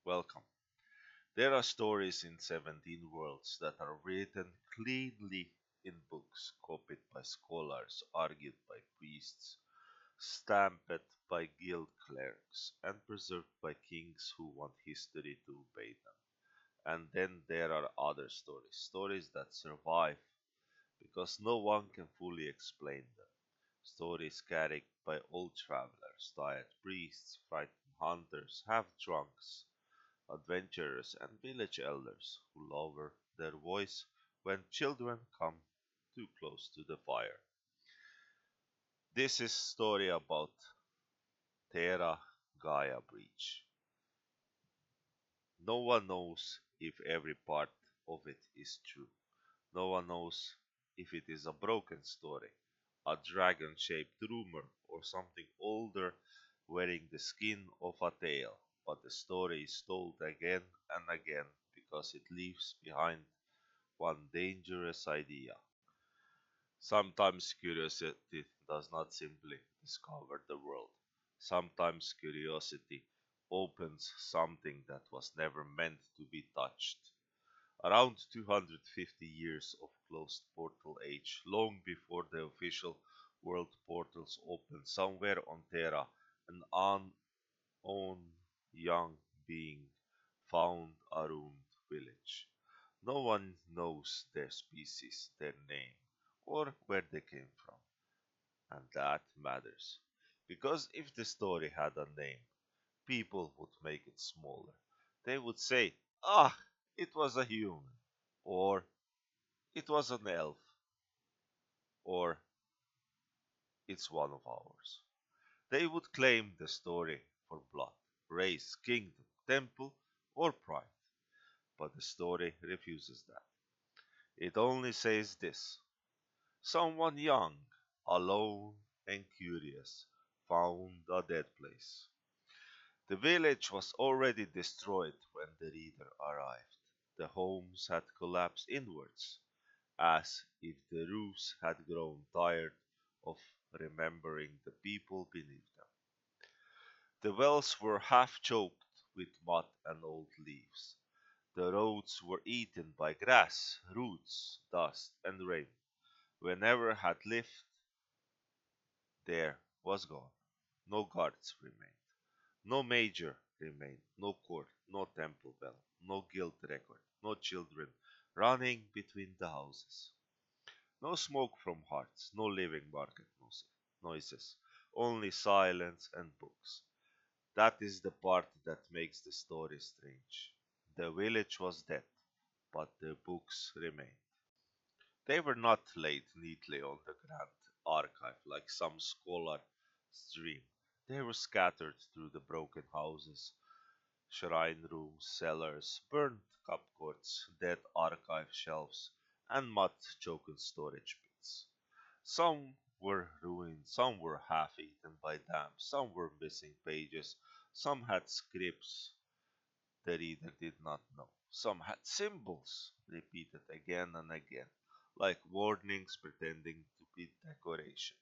Welcome. There are stories in 17 worlds that are written cleanly in books, copied by scholars, argued by priests, stamped by guild clerics, and preserved by kings who want history to obey them. And then there are other stories, stories that survive because no one can fully explain them. Stories carried by old travelers, tired priests, frightened hunters, half drunks, adventurers, and village elders who lower their voice when children come too close to the fire. This is story about Terra Gaia Breach. No one knows if every part of it is true. No one knows if it is a broken story, a dragon-shaped rumor, or something older wearing the skin of a tale. But the story is told again and again because it leaves behind one dangerous idea. Sometimes curiosity does not simply discover the world. Sometimes curiosity opens something that was never meant to be touched. Around 250 years of closed portal age, long before the official world portals opened somewhere on Terra, an unknown young being found a ruined village. No one knows their species, their name, or where they came from, and that matters. Because if the story had a name, people would make it smaller. They would say, ah, it was a human, or it was an elf, or it's one of ours. They would claim the story for blood, race, kingdom, temple, or pride. But the story refuses that. It only says this: someone young, alone, and curious found a dead place. The village was already destroyed when the reader arrived. The homes had collapsed inwards, as if the roofs had grown tired of remembering the people beneath them. The wells were half choked with mud and old leaves. The roads were eaten by grass, roots, dust, and rain. Whenever had lived there was gone. No guards remained. No major remained. No court, no temple bell, no guild record, no children running between the houses. No smoke from hearts, no living market noises, only silence and books. That is the part that makes the story strange. The village was dead, but the books remained. They were not laid neatly on the grand archive like some scholar's dream. They were scattered through the broken houses, shrine rooms, cellars, burned cupboards, dead archive shelves, and mud-choken storage pits. Some were ruined, some were half-eaten by damp, some were missing pages, some had scripts the reader did not know. Some had symbols, repeated again and again, like warnings pretending to be decoration.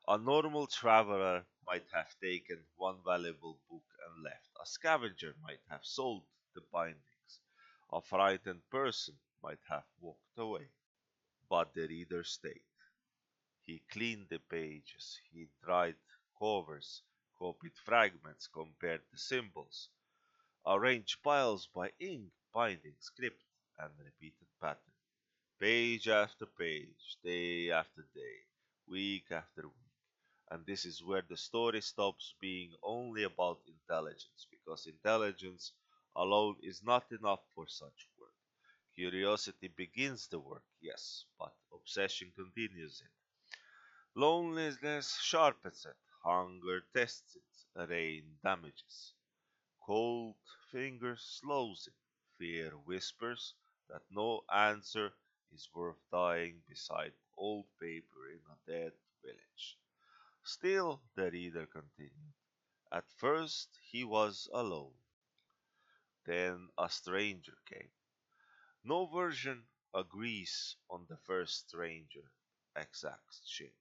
A normal traveler might have taken one valuable book and left. A scavenger might have sold the bindings. A frightened person might have walked away. But the reader stayed. He cleaned the pages, he dried covers, copied fragments, compared the symbols, arranged piles by ink, binding, script, and repeated pattern. Page after page, day after day, week after week. And this is where the story stops being only about intelligence, because intelligence alone is not enough for such work. Curiosity begins the work, yes, but obsession continues it. Loneliness sharpens it, hunger tests it, rain damages. Cold fingers slows it, fear whispers that no answer is worth dying beside old paper in a dead village. Still, the reader continued. At first he was alone. Then a stranger came. No version agrees on the first stranger exact shape.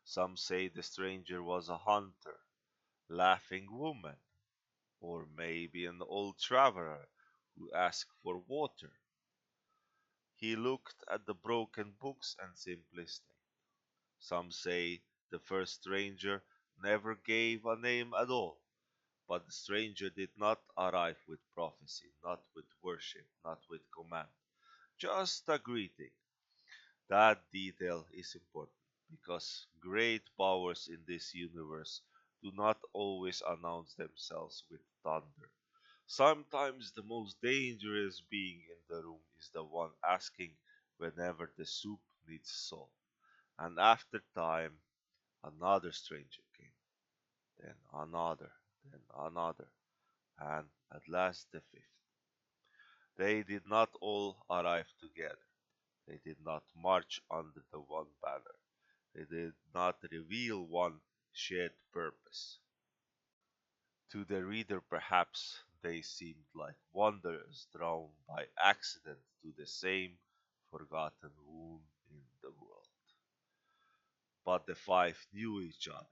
Some say the stranger was a hunter, laughing woman, or maybe an old traveler who asked for water. He looked at the broken books and simply stayed. Some say the first stranger never gave a name at all, but the stranger did not arrive with prophecy, not with worship, not with command, just a greeting. That detail is important because great powers in this universe do not always announce themselves with thunder. Sometimes the most dangerous being in the room is the one asking whenever the soup needs salt. And after time, another stranger came, then another, then another, and at last the fifth. They did not all arrive together. They did not march under the one banner. They did not reveal one shared purpose. To the reader, perhaps they seemed like wanderers drawn by accident to the same forgotten wound in the world. But the five knew each other,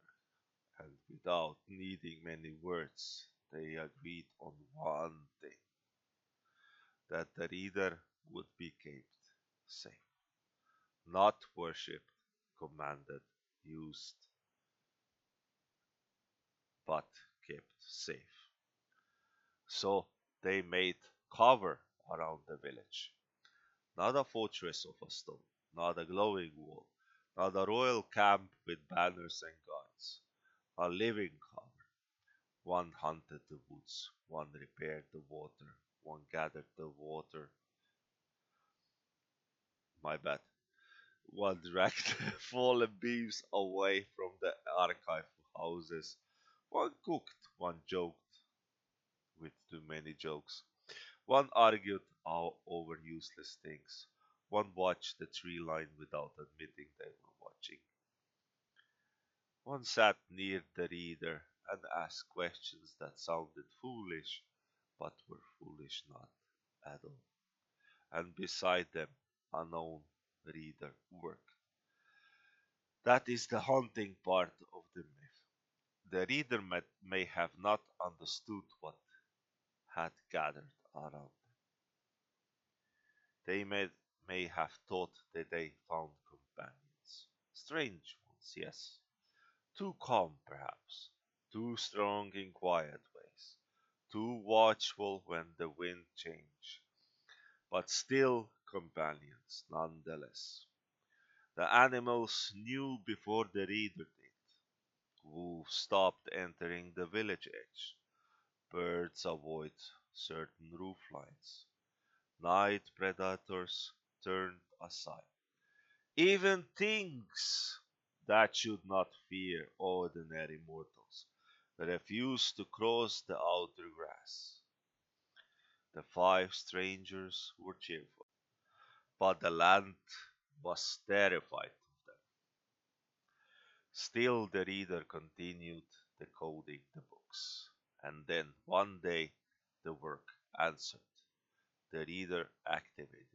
and without needing many words, they agreed on one thing, that the reader would be kept safe, not worshipped, commanded, used, but kept safe. So they made cover around the village, not a fortress of a stone, not a glowing wall, not a royal camp with banners and guards, a living cover. One hunted the woods, one repaired the water, one gathered the water. My bad. One dragged the fallen beams away from the archive houses. One cooked, one joked with too many jokes. One argued over useless things. One watched the tree line without admitting they were watching. One sat near the reader and asked questions that sounded foolish, but were foolish not at all. And beside them, a known reader worked. That is the haunting part of the myth. The reader may have not understood what had gathered around. They may have thought that they found companions. Strange ones, yes. Too calm, perhaps. Too strong in quiet ways. Too watchful when the wind changed. But still companions, nonetheless. The animals knew before the reader did. Wolves stopped entering the village edge. Birds avoid certain roof lines. Night predators turned aside. Even things that should not fear ordinary mortals refused to cross the outer grass. The five strangers were cheerful, but the land was terrified of them. Still, the reader continued decoding the books, and then one day the work answered. The reader activated,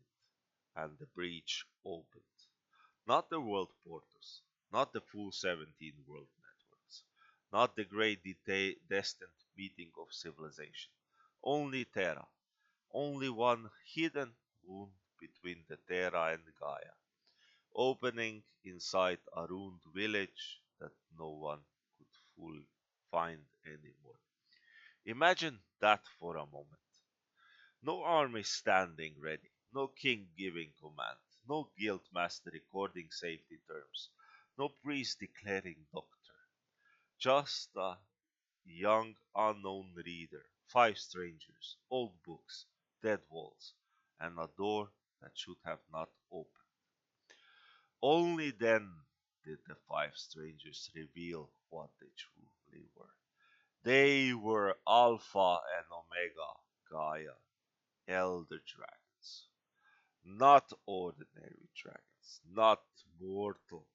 and the breach opened. Not the world portals, not the full 17 world networks, not the great destined meeting of civilization. Only Terra, only one hidden wound between the Terra and Gaia, opening inside a ruined village that no one could fully find anymore. Imagine that for a moment. No army standing ready, no king giving command, no guild master recording safety terms, no priest declaring doctor. Just a young unknown reader, five strangers, old books, dead walls, and a door that should have not opened. Only then did the five strangers reveal what they truly were. They were Alpha and Omega Gaia Elder Dragons. Not ordinary dragons, not mortal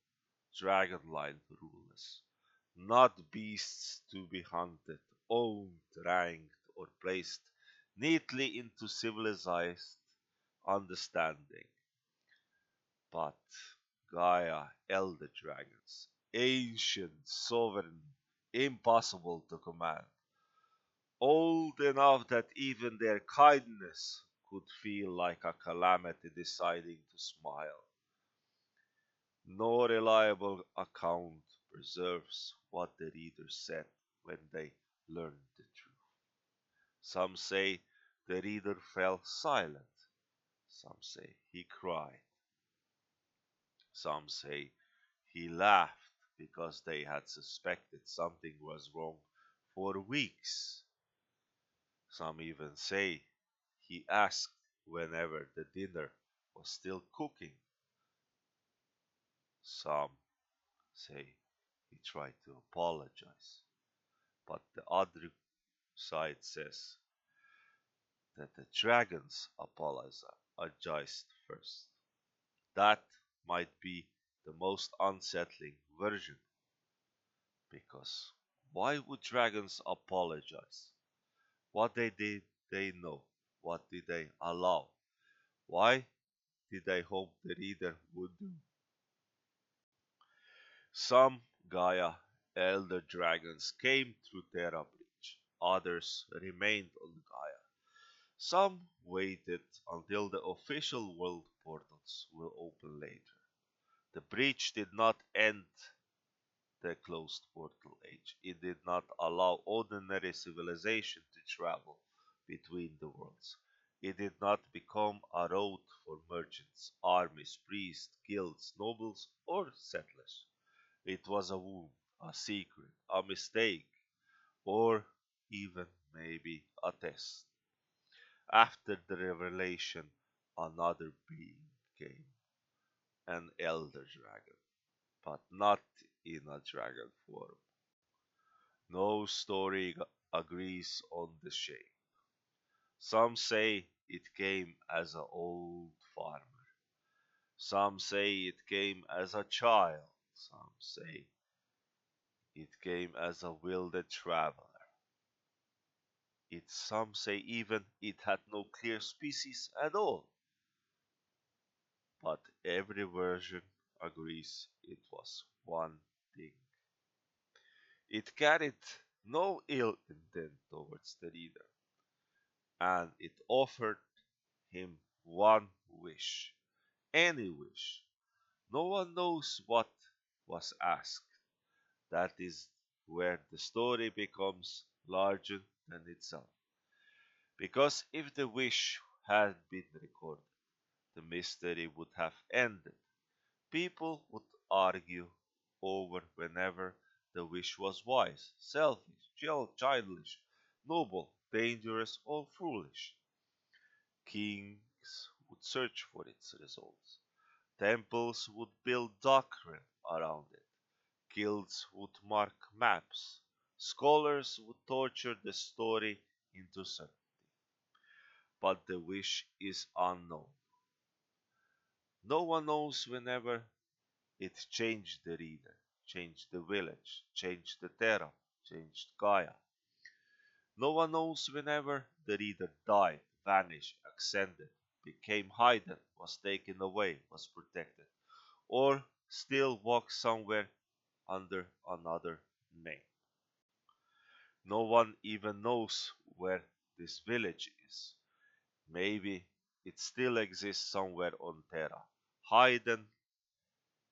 dragonline rulers, not beasts to be hunted, owned, ranked, or placed neatly into civilized understanding, but Gaia Elder Dragons, ancient, sovereign, impossible to command, old enough that even their kindness could feel like a calamity deciding to smile. No reliable account preserves what the reader said when they learned the truth. Some say the reader fell silent. Some say he cried. Some say he laughed because they had suspected something was wrong for weeks. Some even say he asked whenever the dinner was still cooking. Some say he tried to apologize, but the other side says that the dragons apologized first. That might be the most unsettling version, because why would dragons apologize? What did they know? What did they allow? Why did they hope the reader would do? Some Gaia Elder Dragons came through Terra Breach. Others remained on Gaia. Some waited until the official world portals will open later. The breach did not end the closed portal age. It did not allow ordinary civilization to travel between the worlds. It did not become a road for merchants, armies, priests, guilds, nobles, or settlers. It was a wound, a secret, a mistake, or even maybe a test. After the revelation, another being came, an elder dragon, but not in a dragon form. No story agrees on the shape. Some say it came as an old farmer. Some say it came as a child. Some say it came as a wilded traveler. Some say even it had no clear species at all. But every version agrees it was one thing. It carried no ill intent towards the reader, and it offered him one wish, any wish. No one knows what was asked. That is where the story becomes larger than itself. Because if the wish had been recorded, the mystery would have ended. People would argue over whenever the wish was wise, selfish, childish, noble, dangerous, or foolish. Kings would search for its results. Temples would build doctrine around it. Guilds would mark maps. Scholars would torture the story into certainty. But the wish is unknown. No one knows whenever it changed the reader, changed the village, changed the Terra, changed Gaia. No one knows whenever the reader died, vanished, ascended, became hidden, was taken away, was protected, or still walks somewhere under another name. No one even knows where this village is. Maybe it still exists somewhere on Terra, hidden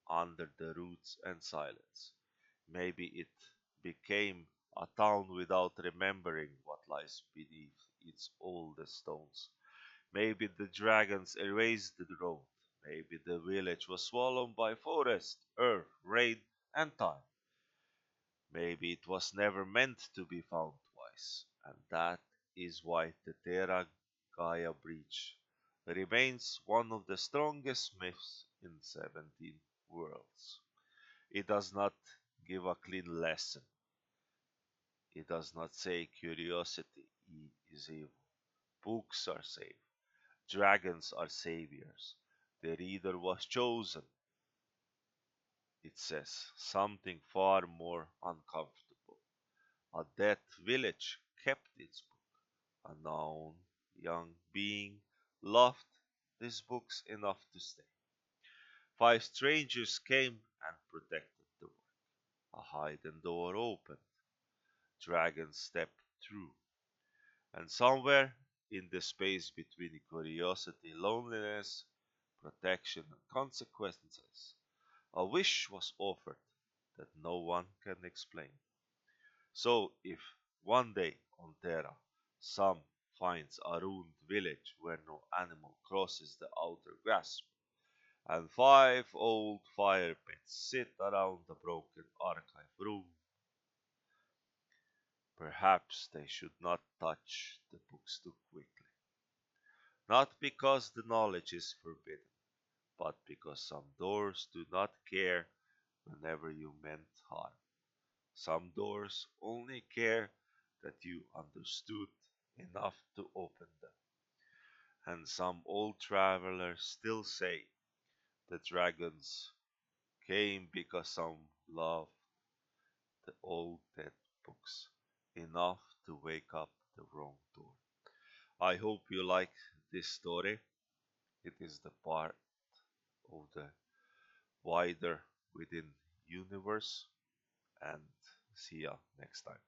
under the roots and silence. Maybe it became a town without remembering what lies beneath its oldest stones. Maybe the dragons erased the road. Maybe the village was swallowed by forest, earth, rain, and time. Maybe it was never meant to be found twice, and that is why the Terra Gaia Breach remains one of the strongest myths in 17 worlds. It does not give a clean lesson. It does not say curiosity is evil. Books are safe. Dragons are saviors. The reader was chosen. It says something far more uncomfortable. A dead village kept its book. A known young being loved these books enough to stay. 5 strangers came and protected the work. A hidden door opened. Dragons stepped through. And somewhere in the space between curiosity, loneliness, protection, and consequences, a wish was offered that no one can explain. So, if one day on Terra some finds a ruined village where no animal crosses the outer grasp, and five old fire pits sit around the broken archive room, perhaps they should not touch the books too quickly. Not because the knowledge is forbidden, but because some doors do not care whenever you meant harm. Some doors only care that you understood enough to open them. And some old travelers still say the dragons came because some loved the old dead books enough to wake up the wrong door. I hope you like this story. It is the part of the wider within universe, and see ya next time.